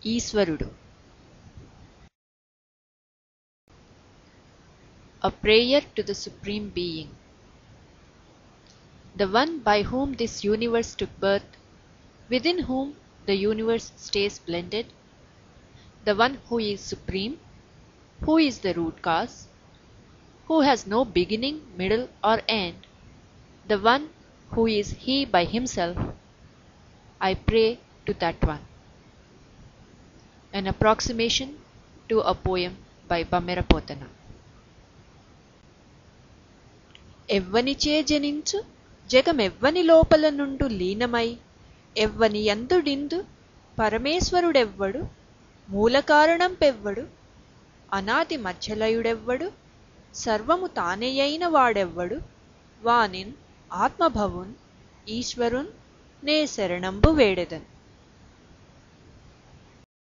ఈశ్వరుడు. A prayer to the Supreme Being. The one by whom this universe took birth, within whom the universe stays blended, the one who is supreme, who is the root cause, who has no beginning, middle, or end, the one who is He by Himself, I pray to that one. An approximation to a poem by Bammera Potana. ఎవ్వనిచే జనించు జగమెవ్వని లోపల నుండు లీనమై ఎవ్వని యందుడిందు పరమేశ్వరుడెవ్వడు మూలకారణం పెవ్వడు అనాది మధ్యలయుడెవ్వడు సర్వము తానేయైన వాడెవ్వడు వానిన్ ఆత్మభవున్ ఈశ్వరున్ నే శరణంబు వేడెదన్.